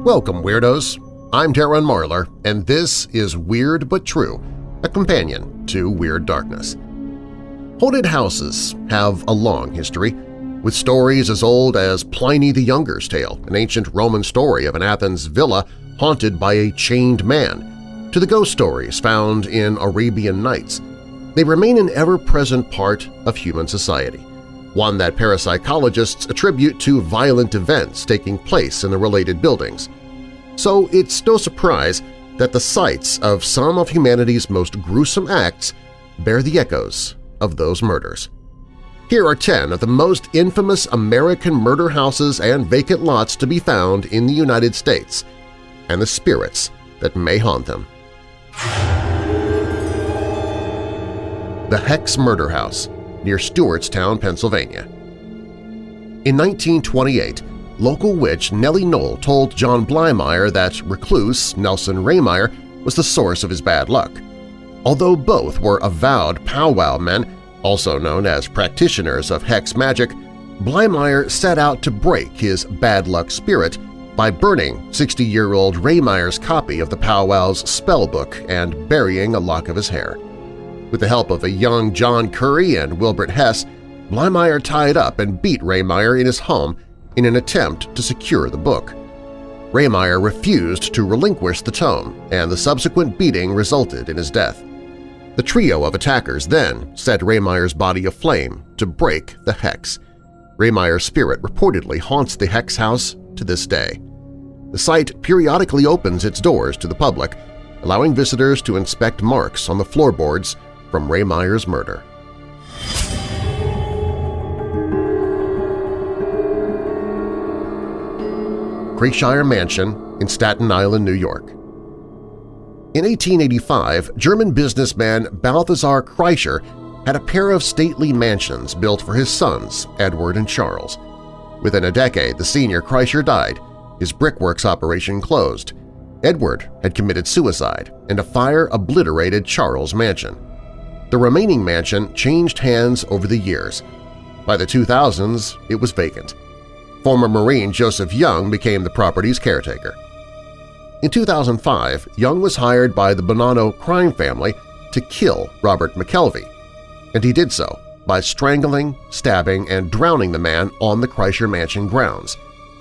Welcome, Weirdos! I'm Darren Marlar, and this is Weird But True, a companion to Weird Darkness. Haunted houses have a long history, with stories as old as Pliny the Younger's tale, an ancient Roman story of an Athens villa haunted by a chained man, to the ghost stories found in Arabian Nights. They remain an ever-present part of human society, one that parapsychologists attribute to violent events taking place in the related buildings. So it's no surprise that the sites of some of humanity's most gruesome acts bear the echoes of those murders. Here are 10 of the most infamous American murder houses and vacant lots to be found in the United States, and the spirits that may haunt them. The Hex Murder House, near Stewartstown, Pennsylvania. In 1928, local witch Nellie Knoll told John Blymeyer that recluse Nelson Raymeyer was the source of his bad luck. Although both were avowed powwow men, also known as practitioners of hex magic, Blymeyer set out to break his bad luck spirit by burning 60-year-old Raymeyer's copy of the powwow's spellbook and burying a lock of his hair. With the help of a young John Curry and Wilbert Hess, Blymeyer tied up and beat Raymeyer in his home in an attempt to secure the book. Raymeyer refused to relinquish the tome, and the subsequent beating resulted in his death. The trio of attackers then set Raymeyer's body aflame to break the hex. Raymeyer's spirit reportedly haunts the hex house to this day. The site periodically opens its doors to the public, allowing visitors to inspect marks on the floorboards from Raymeyer's murder. Kreischer Mansion in Staten Island, New York. In 1885, German businessman Balthasar Kreischer had a pair of stately mansions built for his sons, Edward and Charles. Within a decade, the senior Kreischer died, his brickworks operation closed. Edward had committed suicide, and a fire obliterated Charles' mansion. The remaining mansion changed hands over the years. By the 2000s, it was vacant. Former Marine Joseph Young became the property's caretaker. In 2005, Young was hired by the Bonanno crime family to kill Robert McKelvey, and he did so by strangling, stabbing, and drowning the man on the Kreischer Mansion grounds,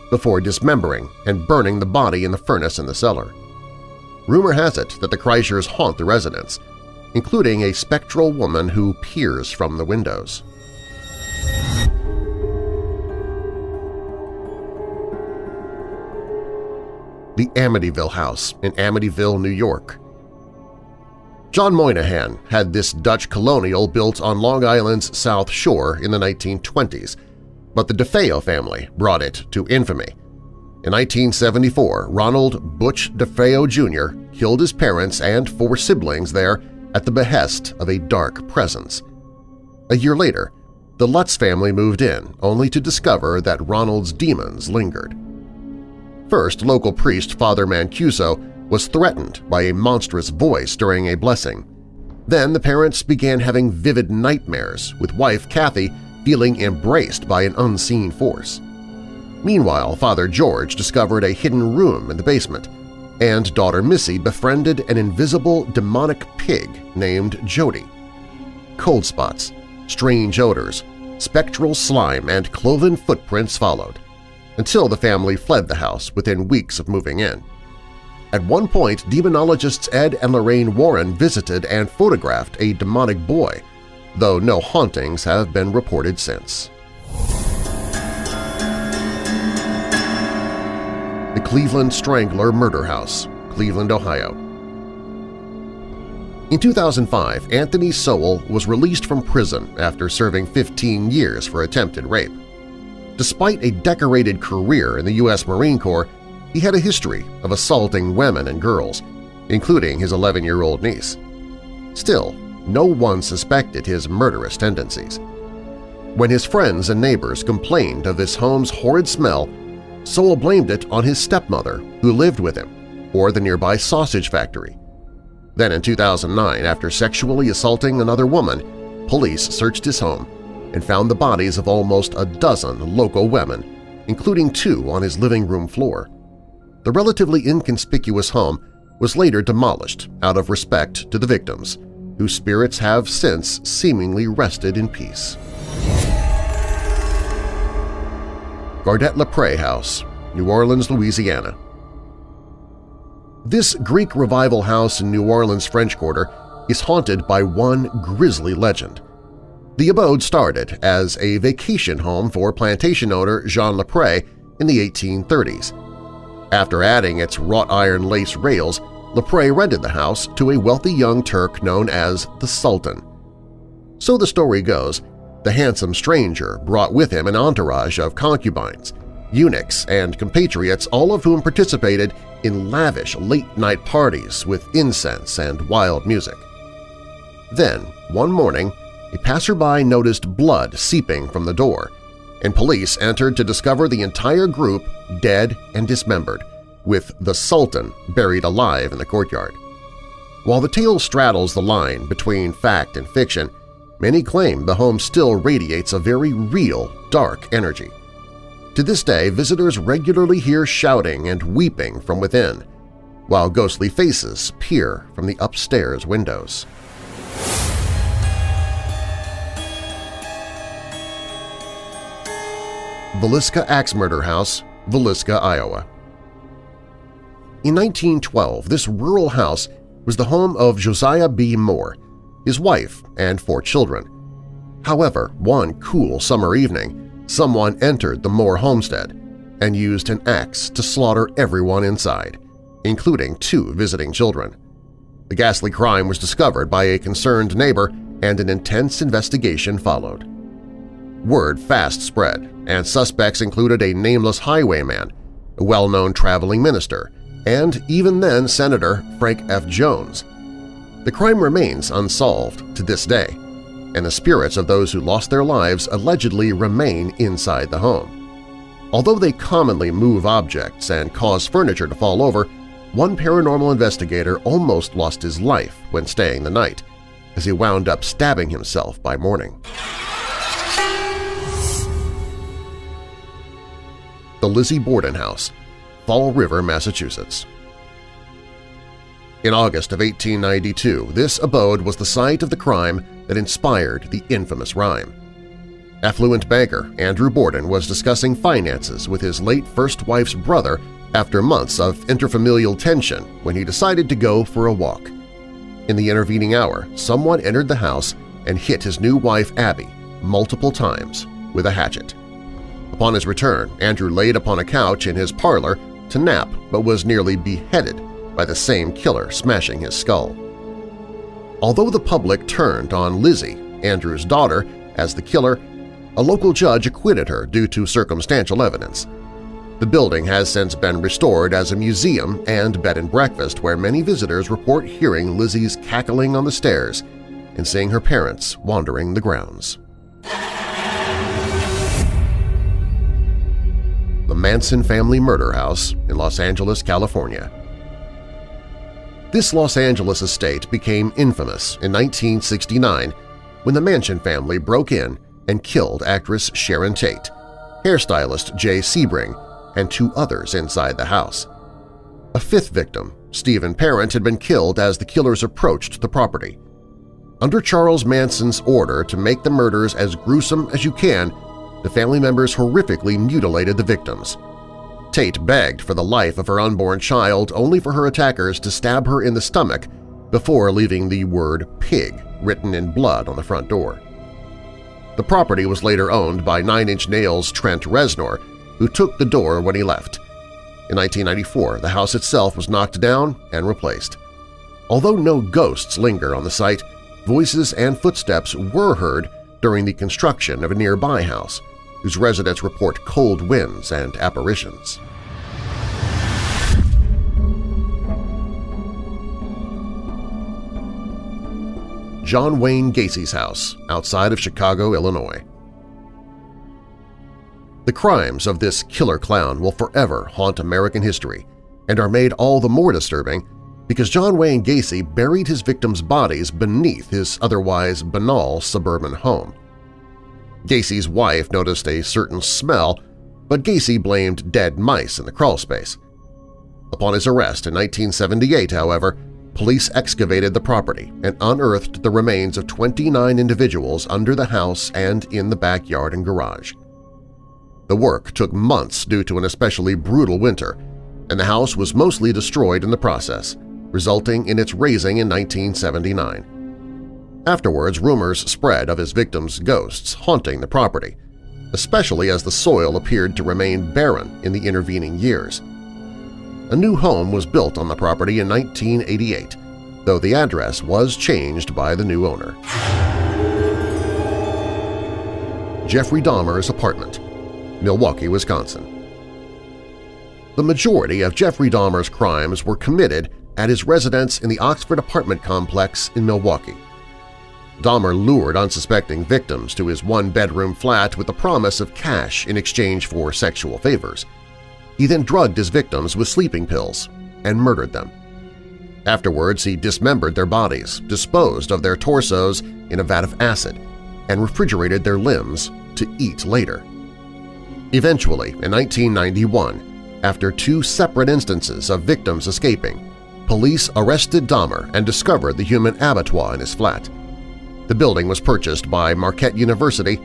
before dismembering and burning the body in the furnace in the cellar. Rumor has it that the Kreischers haunt the residence, including a spectral woman who peers from the windows. The Amityville House in Amityville, New York. John Moynihan had this Dutch colonial built on Long Island's South Shore in the 1920s, but the DeFeo family brought it to infamy. In 1974, Ronald Butch DeFeo Jr. killed his parents and 4 siblings there at the behest of a dark presence. A year later, the Lutz family moved in, only to discover that Ronald's demons lingered. First, local priest Father Mancuso was threatened by a monstrous voice during a blessing. Then the parents began having vivid nightmares, with wife Kathy feeling embraced by an unseen force. Meanwhile, Father George discovered a hidden room in the basement, and daughter Missy befriended an invisible demonic pig named Jody. Cold spots, strange odors, spectral slime, and cloven footprints followed, until the family fled the house within weeks of moving in. At one point, demonologists Ed and Lorraine Warren visited and photographed a demonic boy, though no hauntings have been reported since. The Cleveland Strangler Murder House, Cleveland, Ohio. In 2005, Anthony Sowell was released from prison after serving 15 years for attempted rape. Despite a decorated career in the U.S. Marine Corps, he had a history of assaulting women and girls, including his 11-year-old niece. Still, no one suspected his murderous tendencies. When his friends and neighbors complained of his home's horrid smell, Sowell blamed it on his stepmother, who lived with him, or the nearby sausage factory. Then in 2009, after sexually assaulting another woman, police searched his home and found the bodies of almost a dozen local women, including 2 on his living room floor. the relatively inconspicuous home was later demolished out of respect to the victims, whose spirits have since seemingly rested in peace. Gardette Lepre House, New Orleans, Louisiana. This Greek Revival house in New Orleans' French Quarter is haunted by one grisly legend. The abode started as a vacation home for plantation owner Jean Lepre in the 1830s. After adding its wrought iron lace rails, Lepre rented the house to a wealthy young Turk known as the Sultan. So the story goes, the handsome stranger brought with him an entourage of concubines, eunuchs, and compatriots, all of whom participated in lavish late-night parties with incense and wild music. Then, one morning, a passerby noticed blood seeping from the door, and police entered to discover the entire group dead and dismembered, with the Sultan buried alive in the courtyard. While the tale straddles the line between fact and fiction, many claim the home still radiates a very real, dark energy. To this day, visitors regularly hear shouting and weeping from within, while ghostly faces peer from the upstairs windows. Villisca Axe Murder House, Villisca, Iowa. In 1912, this rural house was the home of Josiah B. Moore, his wife, and 4 children. However, one cool summer evening, someone entered the Moore homestead and used an axe to slaughter everyone inside, including 2 visiting children. The ghastly crime was discovered by a concerned neighbor, and an intense investigation followed. Word fast spread, and suspects included a nameless highwayman, a well-known traveling minister, and even then Senator Frank F. Jones. The crime remains unsolved to this day, and the spirits of those who lost their lives allegedly remain inside the home. Although they commonly move objects and cause furniture to fall over, one paranormal investigator almost lost his life when staying the night, as he wound up stabbing himself by morning. The Lizzie Borden House, Fall River, Massachusetts. In August of 1892, this abode was the site of the crime that inspired the infamous rhyme. Affluent banker Andrew Borden was discussing finances with his late first wife's brother after months of interfamilial tension when he decided to go for a walk. In the intervening hour, someone entered the house and hit his new wife Abby multiple times with a hatchet. Upon his return, Andrew laid upon a couch in his parlor to nap but was nearly beheaded by the same killer smashing his skull. Although the public turned on Lizzie, Andrew's daughter, as the killer, a local judge acquitted her due to circumstantial evidence. The building has since been restored as a museum and bed and breakfast where many visitors report hearing Lizzie's cackling on the stairs and seeing her parents wandering the grounds. The Manson Family Murder House in Los Angeles, California. This Los Angeles estate became infamous in 1969 when the Manson family broke in and killed actress Sharon Tate, hairstylist Jay Sebring, and 2 others inside the house. A 5th victim, Stephen Parent, had been killed as the killers approached the property. Under Charles Manson's order to make the murders as gruesome as you can, the family members horrifically mutilated the victims. Tate begged for the life of her unborn child only for her attackers to stab her in the stomach before leaving the word "pig" written in blood on the front door. The property was later owned by Nine Inch Nails' Trent Reznor, who took the door when he left. In 1994, the house itself was knocked down and replaced. Although no ghosts linger on the site, voices and footsteps were heard during the construction of a nearby house, whose residents report cold winds and apparitions. John Wayne Gacy's house, outside of Chicago, Illinois. The crimes of this killer clown will forever haunt American history and are made all the more disturbing because John Wayne Gacy buried his victims' bodies beneath his otherwise banal suburban home. Gacy's wife noticed a certain smell, but Gacy blamed dead mice in the crawlspace. Upon his arrest in 1978, however, police excavated the property and unearthed the remains of 29 individuals under the house and in the backyard and garage. The work took months due to an especially brutal winter, and the house was mostly destroyed in the process, resulting in its razing in 1979. Afterwards, rumors spread of his victims' ghosts haunting the property, especially as the soil appeared to remain barren in the intervening years. A new home was built on the property in 1988, though the address was changed by the new owner. Jeffrey Dahmer's apartment, Milwaukee, Wisconsin. The majority of Jeffrey Dahmer's crimes were committed at his residence in the Oxford apartment complex in Milwaukee. Dahmer lured unsuspecting victims to his one-bedroom flat with the promise of cash in exchange for sexual favors. He then drugged his victims with sleeping pills and murdered them. Afterwards, he dismembered their bodies, disposed of their torsos in a vat of acid, and refrigerated their limbs to eat later. Eventually, in 1991, after 2 separate instances of victims escaping, police arrested Dahmer and discovered the human abattoir in his flat. The building was purchased by Marquette University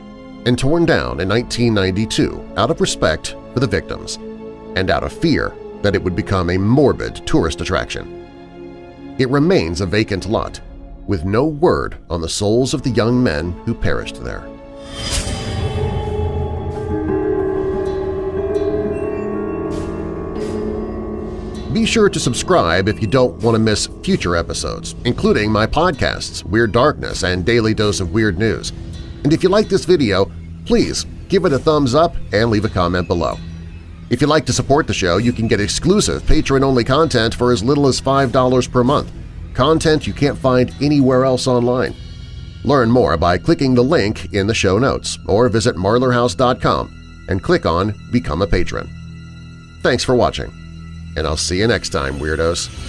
and torn down in 1992 out of respect for the victims and out of fear that it would become a morbid tourist attraction. It remains a vacant lot, with no word on the souls of the young men who perished there. Be sure to subscribe if you don't want to miss future episodes, including my podcasts, Weird Darkness and Daily Dose of Weird News. And if you like this video, please give it a thumbs up and leave a comment below. If you'd like to support the show, you can get exclusive patron-only content for as little as $5 per month, content you can't find anywhere else online. Learn more by clicking the link in the show notes or visit marlerhouse.com and click on Become a Patron. Thanks for watching, and I'll see you next time, Weirdos!